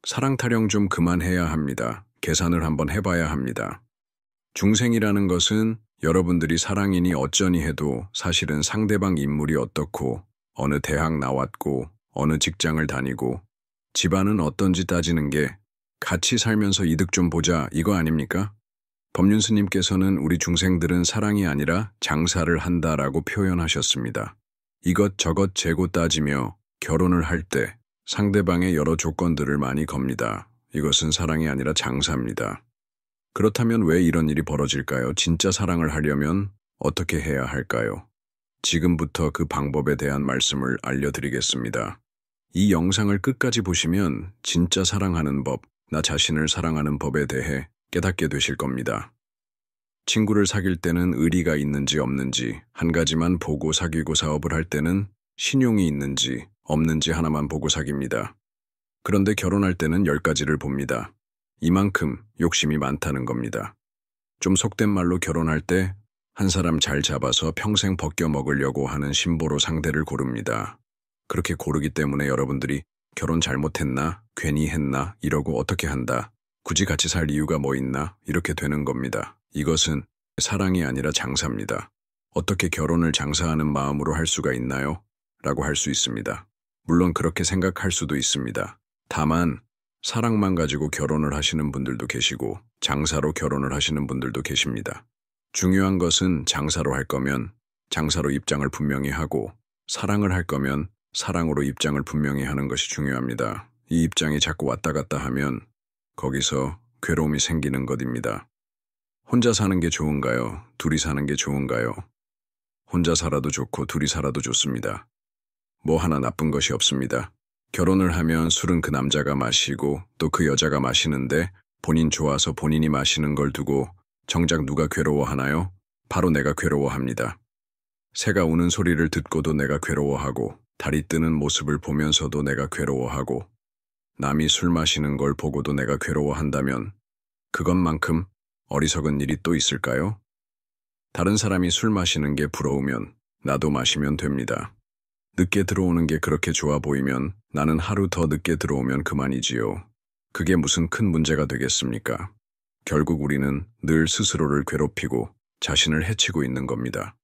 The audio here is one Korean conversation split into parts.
사랑 타령 좀 그만해야 합니다. 계산을 한번 해봐야 합니다. 중생이라는 것은 여러분들이 사랑이니 어쩌니 해도 사실은 상대방 인물이 어떻고, 어느 대학 나왔고, 어느 직장을 다니고, 집안은 어떤지 따지는 게 같이 살면서 이득 좀 보자 이거 아닙니까? 법륜스님께서는 우리 중생들은 사랑이 아니라 장사를 한다라고 표현하셨습니다. 이것저것 재고 따지며 결혼을 할 때 상대방의 여러 조건들을 많이 겁니다. 이것은 사랑이 아니라 장사입니다. 그렇다면 왜 이런 일이 벌어질까요? 진짜 사랑을 하려면 어떻게 해야 할까요? 지금부터 그 방법에 대한 말씀을 알려드리겠습니다. 이 영상을 끝까지 보시면 진짜 사랑하는 법, 나 자신을 사랑하는 법에 대해 깨닫게 되실 겁니다. 친구를 사귈 때는 의리가 있는지 없는지 한 가지만 보고 사귀고 사업을 할 때는 신용이 있는지 없는지 하나만 보고 사깁니다. 그런데 결혼할 때는 10가지를 봅니다. 이만큼 욕심이 많다는 겁니다. 좀 속된 말로 결혼할 때 한 사람 잘 잡아서 평생 벗겨 먹으려고 하는 심보로 상대를 고릅니다. 그렇게 고르기 때문에 여러분들이 결혼 잘못했나? 괜히 했나? 이러고 어떻게 한다? 굳이 같이 살 이유가 뭐 있나? 이렇게 되는 겁니다. 이것은 사랑이 아니라 장사입니다. 어떻게 결혼을 장사하는 마음으로 할 수가 있나요? 라고 할 수 있습니다. 물론 그렇게 생각할 수도 있습니다. 다만 사랑만 가지고 결혼을 하시는 분들도 계시고 장사로 결혼을 하시는 분들도 계십니다. 중요한 것은 장사로 할 거면 장사로 입장을 분명히 하고 사랑을 할 거면 사랑으로 입장을 분명히 하는 것이 중요합니다. 이 입장이 자꾸 왔다 갔다 하면 거기서 괴로움이 생기는 것입니다. 혼자 사는 게 좋은가요? 둘이 사는 게 좋은가요? 혼자 살아도 좋고 둘이 살아도 좋습니다. 뭐 하나 나쁜 것이 없습니다. 결혼을 하면 술은 그 남자가 마시고 또 그 여자가 마시는데 본인 좋아서 본인이 마시는 걸 두고 정작 누가 괴로워하나요? 바로 내가 괴로워합니다. 새가 우는 소리를 듣고도 내가 괴로워하고 달이 뜨는 모습을 보면서도 내가 괴로워하고 남이 술 마시는 걸 보고도 내가 괴로워한다면 그것만큼 어리석은 일이 또 있을까요? 다른 사람이 술 마시는 게 부러우면 나도 마시면 됩니다. 늦게 들어오는 게 그렇게 좋아 보이면 나는 하루 더 늦게 들어오면 그만이지요. 그게 무슨 큰 문제가 되겠습니까? 결국 우리는 늘 스스로를 괴롭히고 자신을 해치고 있는 겁니다.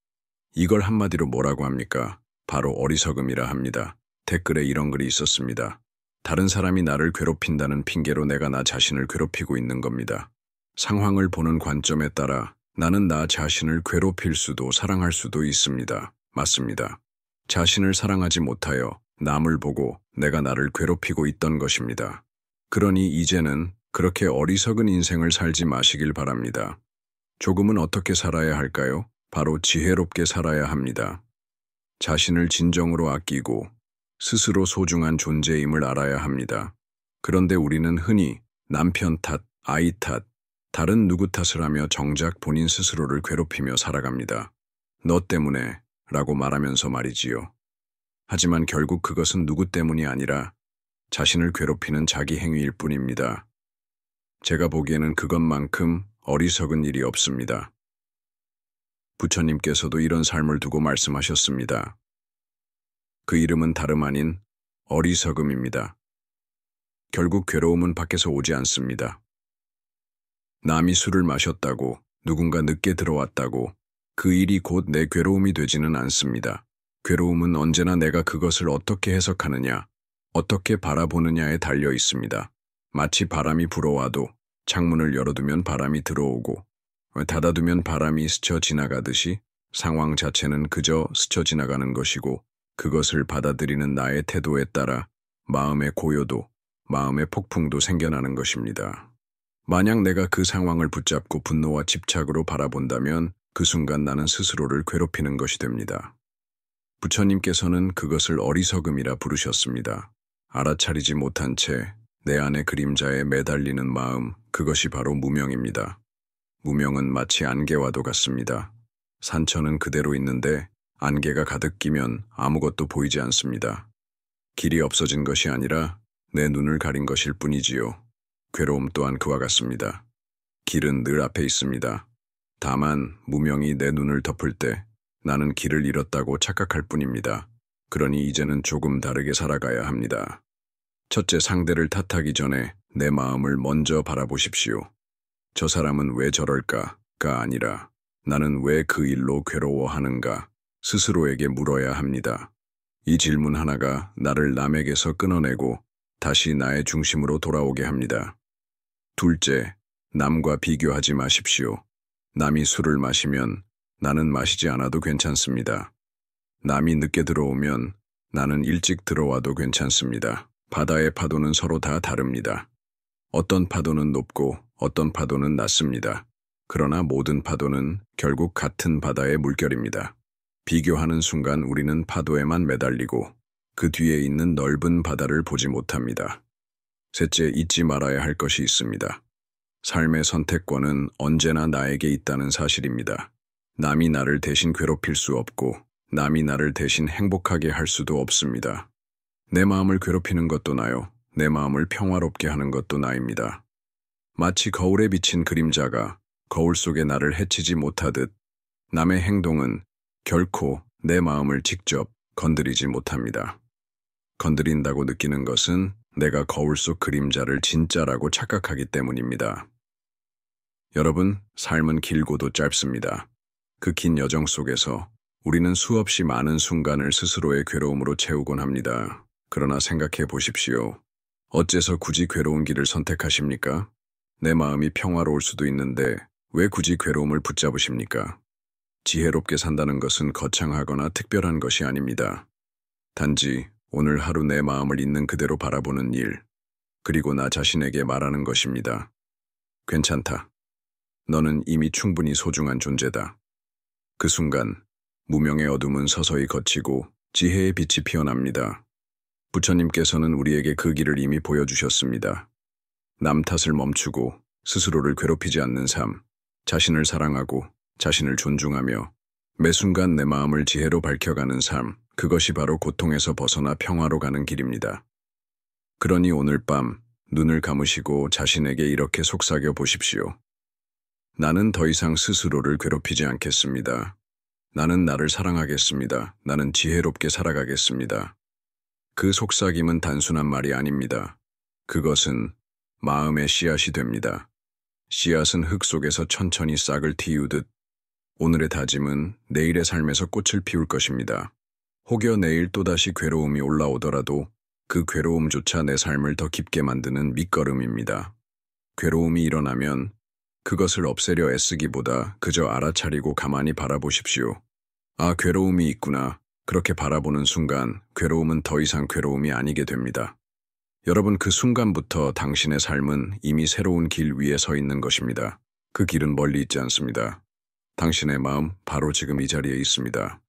이걸 한마디로 뭐라고 합니까? 바로 어리석음이라 합니다. 댓글에 이런 글이 있었습니다. 다른 사람이 나를 괴롭힌다는 핑계로 내가 나 자신을 괴롭히고 있는 겁니다. 상황을 보는 관점에 따라 나는 나 자신을 괴롭힐 수도 사랑할 수도 있습니다. 맞습니다. 자신을 사랑하지 못하여 남을 보고 내가 나를 괴롭히고 있던 것입니다. 그러니 이제는 그렇게 어리석은 인생을 살지 마시길 바랍니다. 조금은 어떻게 살아야 할까요? 바로 지혜롭게 살아야 합니다. 자신을 진정으로 아끼고 스스로 소중한 존재임을 알아야 합니다. 그런데 우리는 흔히 남편 탓, 아이 탓, 다른 누구 탓을 하며 정작 본인 스스로를 괴롭히며 살아갑니다. 너 때문에 라고 말하면서 말이지요. 하지만 결국 그것은 누구 때문이 아니라 자신을 괴롭히는 자기 행위일 뿐입니다. 제가 보기에는 그것만큼 어리석은 일이 없습니다. 부처님께서도 이런 삶을 두고 말씀하셨습니다. 그 이름은 다름 아닌 어리석음입니다. 결국 괴로움은 밖에서 오지 않습니다. 남이 술을 마셨다고, 누군가 늦게 들어왔다고 그 일이 곧 내 괴로움이 되지는 않습니다. 괴로움은 언제나 내가 그것을 어떻게 해석하느냐, 어떻게 바라보느냐에 달려 있습니다. 마치 바람이 불어와도 창문을 열어두면 바람이 들어오고 닫아두면 바람이 스쳐 지나가듯이 상황 자체는 그저 스쳐 지나가는 것이고 그것을 받아들이는 나의 태도에 따라 마음의 고요도, 마음의 폭풍도 생겨나는 것입니다. 만약 내가 그 상황을 붙잡고 분노와 집착으로 바라본다면 그 순간 나는 스스로를 괴롭히는 것이 됩니다. 부처님께서는 그것을 어리석음이라 부르셨습니다. 알아차리지 못한 채 내 안의 그림자에 매달리는 마음, 그것이 바로 무명입니다. 무명은 마치 안개와도 같습니다. 산천은 그대로 있는데 안개가 가득 끼면 아무것도 보이지 않습니다. 길이 없어진 것이 아니라 내 눈을 가린 것일 뿐이지요. 괴로움 또한 그와 같습니다. 길은 늘 앞에 있습니다. 다만 무명이 내 눈을 덮을 때 나는 길을 잃었다고 착각할 뿐입니다. 그러니 이제는 조금 다르게 살아가야 합니다. 첫째, 상대를 탓하기 전에 내 마음을 먼저 바라보십시오. 저 사람은 왜 저럴까?가 아니라 나는 왜 그 일로 괴로워하는가? 스스로에게 물어야 합니다. 이 질문 하나가 나를 남에게서 끊어내고 다시 나의 중심으로 돌아오게 합니다. 둘째, 남과 비교하지 마십시오. 남이 술을 마시면 나는 마시지 않아도 괜찮습니다. 남이 늦게 들어오면 나는 일찍 들어와도 괜찮습니다. 바다의 파도는 서로 다 다릅니다. 어떤 파도는 높고 어떤 파도는 낮습니다. 그러나 모든 파도는 결국 같은 바다의 물결입니다. 비교하는 순간 우리는 파도에만 매달리고 그 뒤에 있는 넓은 바다를 보지 못합니다. 셋째, 잊지 말아야 할 것이 있습니다. 삶의 선택권은 언제나 나에게 있다는 사실입니다. 남이 나를 대신 괴롭힐 수 없고 남이 나를 대신 행복하게 할 수도 없습니다. 내 마음을 괴롭히는 것도 나요. 내 마음을 평화롭게 하는 것도 나입니다. 마치 거울에 비친 그림자가 거울 속에 나를 해치지 못하듯 남의 행동은 결코 내 마음을 직접 건드리지 못합니다. 건드린다고 느끼는 것은 내가 거울 속 그림자를 진짜라고 착각하기 때문입니다. 여러분, 삶은 길고도 짧습니다. 그 긴 여정 속에서 우리는 수없이 많은 순간을 스스로의 괴로움으로 채우곤 합니다. 그러나 생각해 보십시오. 어째서 굳이 괴로운 길을 선택하십니까? 내 마음이 평화로울 수도 있는데 왜 굳이 괴로움을 붙잡으십니까? 지혜롭게 산다는 것은 거창하거나 특별한 것이 아닙니다. 단지 오늘 하루 내 마음을 있는 그대로 바라보는 일, 그리고 나 자신에게 말하는 것입니다. 괜찮다. 너는 이미 충분히 소중한 존재다. 그 순간 무명의 어둠은 서서히 걷히고 지혜의 빛이 피어납니다. 부처님께서는 우리에게 그 길을 이미 보여주셨습니다. 남 탓을 멈추고 스스로를 괴롭히지 않는 삶, 자신을 사랑하고 자신을 존중하며 매 순간 내 마음을 지혜로 밝혀가는 삶, 그것이 바로 고통에서 벗어나 평화로 가는 길입니다. 그러니 오늘 밤 눈을 감으시고 자신에게 이렇게 속삭여 보십시오. 나는 더 이상 스스로를 괴롭히지 않겠습니다. 나는 나를 사랑하겠습니다. 나는 지혜롭게 살아가겠습니다. 그 속삭임은 단순한 말이 아닙니다. 그것은 마음의 씨앗이 됩니다. 씨앗은 흙 속에서 천천히 싹을 틔우듯 오늘의 다짐은 내일의 삶에서 꽃을 피울 것입니다. 혹여 내일 또다시 괴로움이 올라오더라도 그 괴로움조차 내 삶을 더 깊게 만드는 밑거름입니다. 괴로움이 일어나면 그것을 없애려 애쓰기보다 그저 알아차리고 가만히 바라보십시오. 아, 괴로움이 있구나. 그렇게 바라보는 순간 괴로움은 더 이상 괴로움이 아니게 됩니다. 여러분, 그 순간부터 당신의 삶은 이미 새로운 길 위에 서 있는 것입니다. 그 길은 멀리 있지 않습니다. 당신의 마음 바로 지금 이 자리에 있습니다.